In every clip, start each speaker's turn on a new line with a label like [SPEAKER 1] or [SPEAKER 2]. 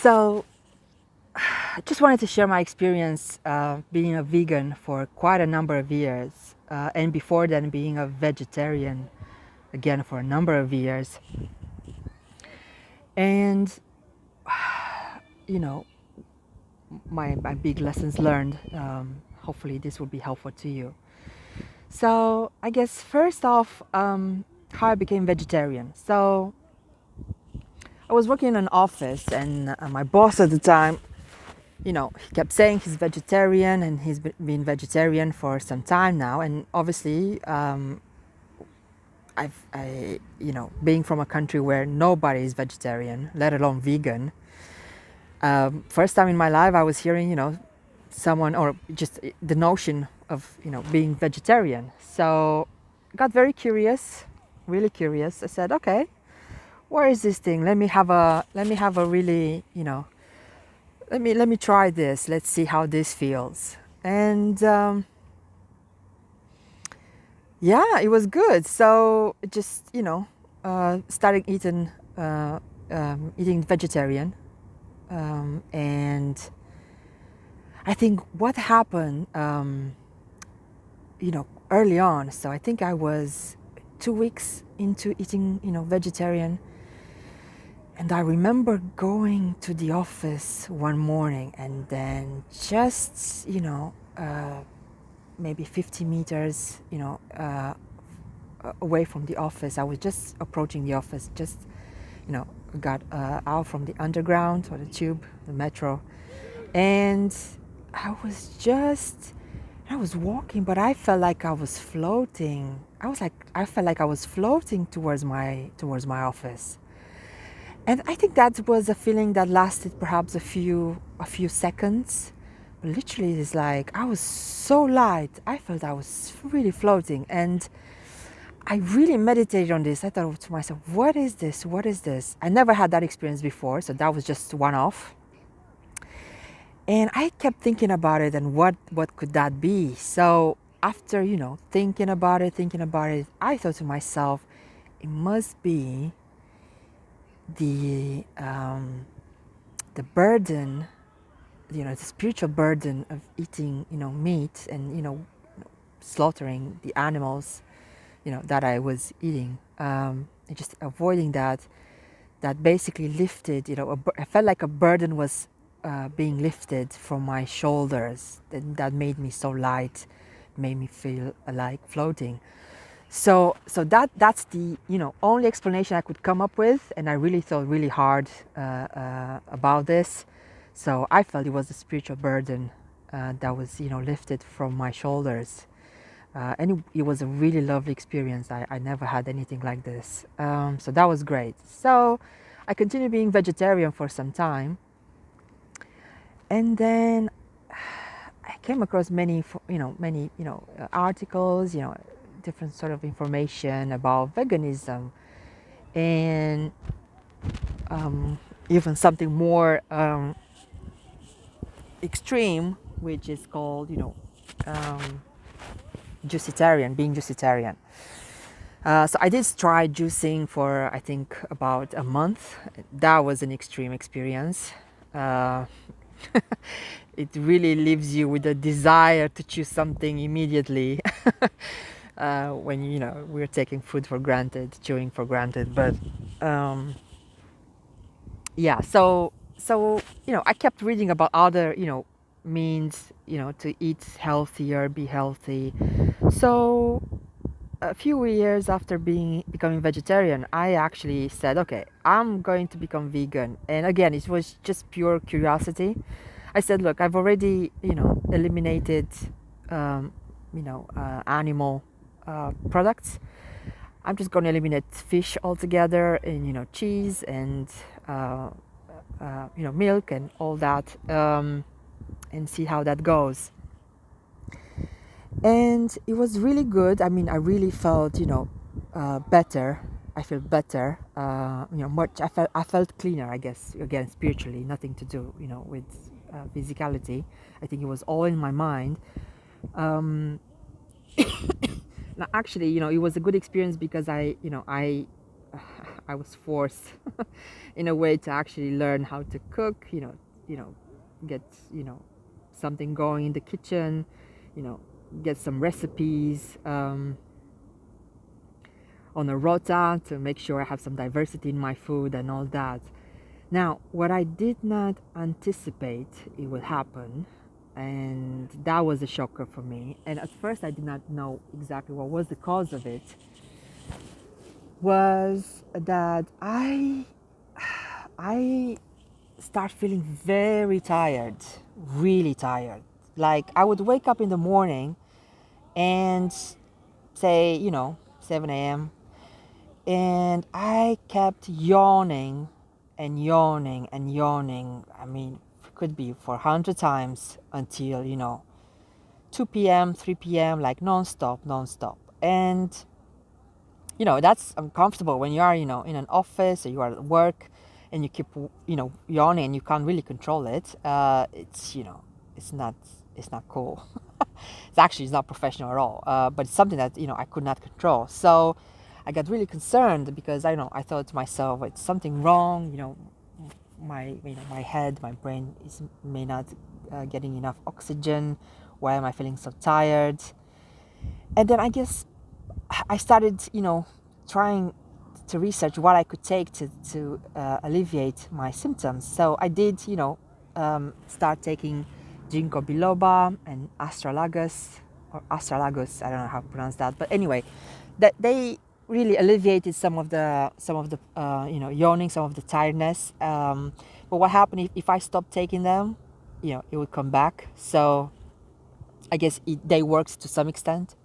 [SPEAKER 1] So I just wanted to share my experience being a vegan for quite a number of years, and before then being a vegetarian again for a number of years. And you know, my big lessons learned. Hopefully, this will be helpful to you. So I guess first off, how I became vegetarian. So I was working in an office, and my boss at the time, he kept saying he's vegetarian, and he's been vegetarian for some time now. And obviously, being from a country where nobody is vegetarian, let alone vegan, first time in my life I was hearing, someone or just the notion of, being vegetarian. So I got very curious, really curious. I said, okay, where is this thing? Let me have a really, let me try this. Let's see how this feels. And yeah, it was good. So just started eating vegetarian, and I think what happened, early on. So I think I was 2 weeks into eating, vegetarian. And I remember going to the office one morning, and then just, maybe 50 meters, away from the office. I was just approaching the office, just, got out from the underground or the tube, the metro. And I was walking, but I felt like I was floating. I felt like I was floating towards my office. And I think that was a feeling that lasted perhaps a few seconds. But literally, it's like I was so light. I felt I was really floating, and I really meditated on this. I thought to myself, "What is this? What is this?" I never had that experience before, so that was just one off. And I kept thinking about it, and what could that be? So after thinking about it, I thought to myself, it must be the burden, the spiritual burden of eating, meat, and slaughtering the animals, that I was eating, and just avoiding that basically lifted, I felt like a burden was being lifted from my shoulders, that made me so light, made me feel like floating. So that's the only explanation I could come up with, and I really thought really hard about this. So I felt it was a spiritual burden that was lifted from my shoulders, and it was a really lovely experience. I never had anything like this, so that was great. So I continued being vegetarian for some time, and then I came across many articles, different sort of information about veganism, and even something more extreme, which is called juicitarian, being juicitarian. So I did try juicing for I think about a month. That was an extreme experience. Uh, it really leaves you with a desire to choose something immediately. When we're taking food for granted, chewing for granted. But yeah, so I kept reading about other means to eat healthier, be healthy. So a few years after becoming vegetarian, I actually said, okay, I'm going to become vegan. And again, it was just pure curiosity. I said, look, I've already eliminated animal products. I'm just going to eliminate fish altogether, and cheese and milk and all that, and see how that goes. And it was really good. I mean, I really felt better. I feel better. Much. I felt cleaner. I guess again spiritually, nothing to do with physicality. I think it was all in my mind. Um, Now, actually, it was a good experience because I I was forced in a way to actually learn how to cook, you know, get, something going in the kitchen, you know, get some recipes on a rota to make sure I have some diversity in my food and all that. Now, what I did not anticipate it would happen, and that was a shocker for me. And at first, I did not know exactly what was the cause of it. Was that I start feeling very tired, really tired. Like I would wake up in the morning and say, 7 a.m. and I kept yawning and yawning and yawning. I mean, it could be for 100 times until, 2 p.m., 3 p.m., like nonstop, nonstop. And, that's uncomfortable when you are, in an office or you are at work and you keep, yawning and you can't really control it. It's not, it's not cool. It's not professional at all, but it's something that I could not control. So I got really concerned because I thought to myself, it's something wrong. My head, my brain is may not getting enough oxygen. Why am I feeling so tired? And then I guess I started, trying to research what I could take to alleviate my symptoms. So I did, start taking ginkgo biloba and astragalus, or astragalus. I don't know how to pronounce that, but anyway, that they really alleviated some of the yawning, some of the tiredness. But what happened if I stopped taking them, it would come back. So I guess they worked to some extent.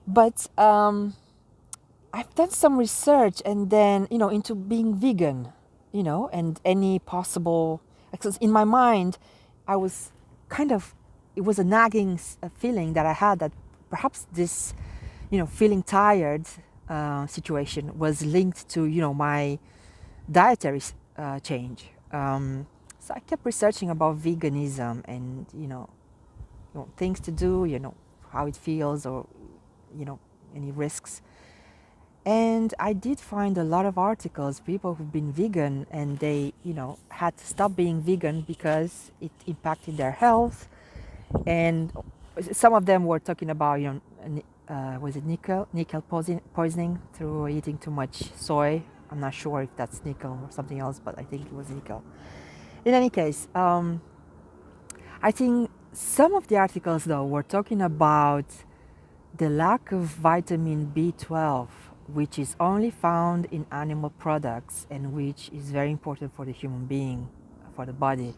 [SPEAKER 1] But I've done some research and then, into being vegan, and any possible, because in my mind, I was kind of, it was a nagging feeling that I had that perhaps this, feeling tired situation was linked to, my dietary change. So I kept researching about veganism and, things to do, how it feels or, any risks. And I did find a lot of articles, people who've been vegan and they, had to stop being vegan because it impacted their health. And some of them were talking about, was it nickel poisoning through eating too much soy. I'm not sure if that's nickel or something else, but I think it was nickel. In any case, I think some of the articles though were talking about the lack of vitamin B12, which is only found in animal products and which is very important for the human being, for the body.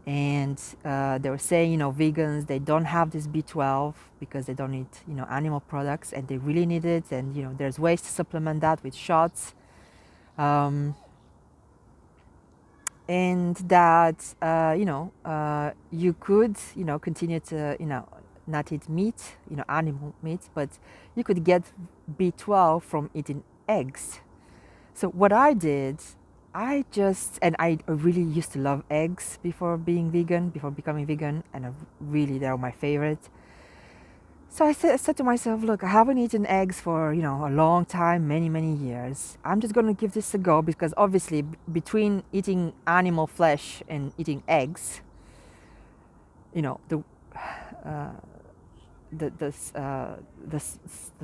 [SPEAKER 1] And they were saying, vegans, they don't have this B12 because they don't eat, animal products and they really need it. And, there's ways to supplement that with shots. And that, you could, continue to, not eat meat, animal meat, but you could get B12 from eating eggs. So what I did, and I really used to love eggs before being vegan, before becoming vegan, and really they're my favorite. So I said to myself, look, I haven't eaten eggs for, a long time, many, many years. I'm just going to give this a go because obviously between eating animal flesh and eating eggs, the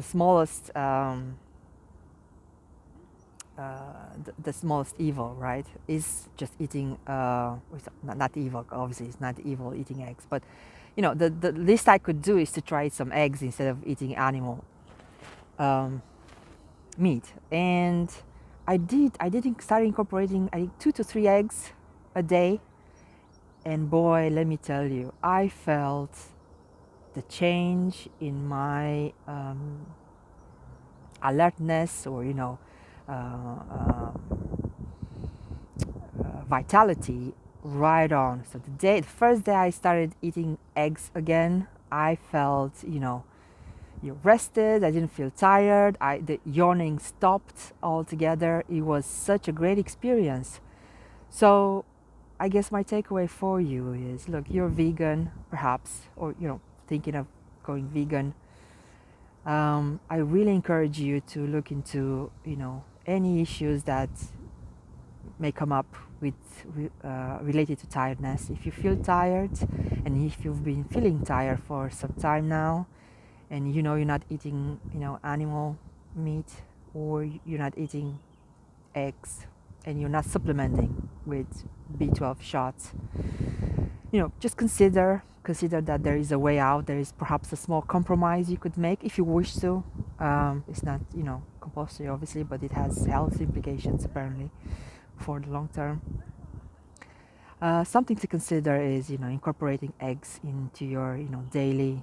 [SPEAKER 1] smallest the smallest evil, right, is just eating not evil, obviously it's not evil eating eggs, but the least I could do is to try some eggs instead of eating animal meat. And I did start incorporating, I think, 2 to 3 eggs a day. And boy, let me tell you, I felt the change in my alertness or vitality right on. So the first day I started eating eggs again, I felt you rested. I didn't feel tired. The yawning stopped altogether. It was such a great experience. So I guess my takeaway for you is, look, you're vegan perhaps, or thinking of going vegan. I really encourage you to look into any issues that may come up with related to tiredness. If you feel tired, and if you've been feeling tired for some time now, and you know you're not eating, animal meat, or you're not eating eggs, and you're not supplementing with B12 shots, just consider that there is a way out. There is perhaps a small compromise you could make if you wish to. It's not, compulsory, obviously, but it has health implications apparently for the long term. Something to consider is, incorporating eggs into your, daily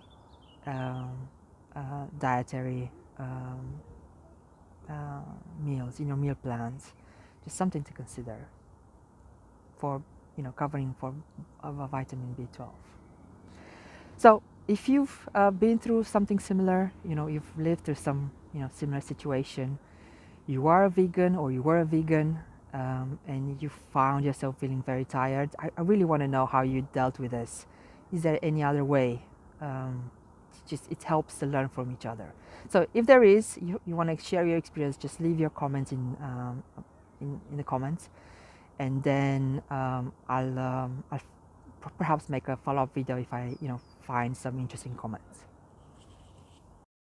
[SPEAKER 1] um, dietary meals, in your meal plans. Just something to consider for, covering for of a vitamin B12. So if you've been through something similar, you've lived through some, similar situation, you are a vegan or you were a vegan, and you found yourself feeling very tired, I really want to know how you dealt with this. Is there any other way? Just it helps to learn from each other. So if there is, you want to share your experience, just leave your comments in the comments, and then I'll perhaps make a follow-up video if I find some interesting comments.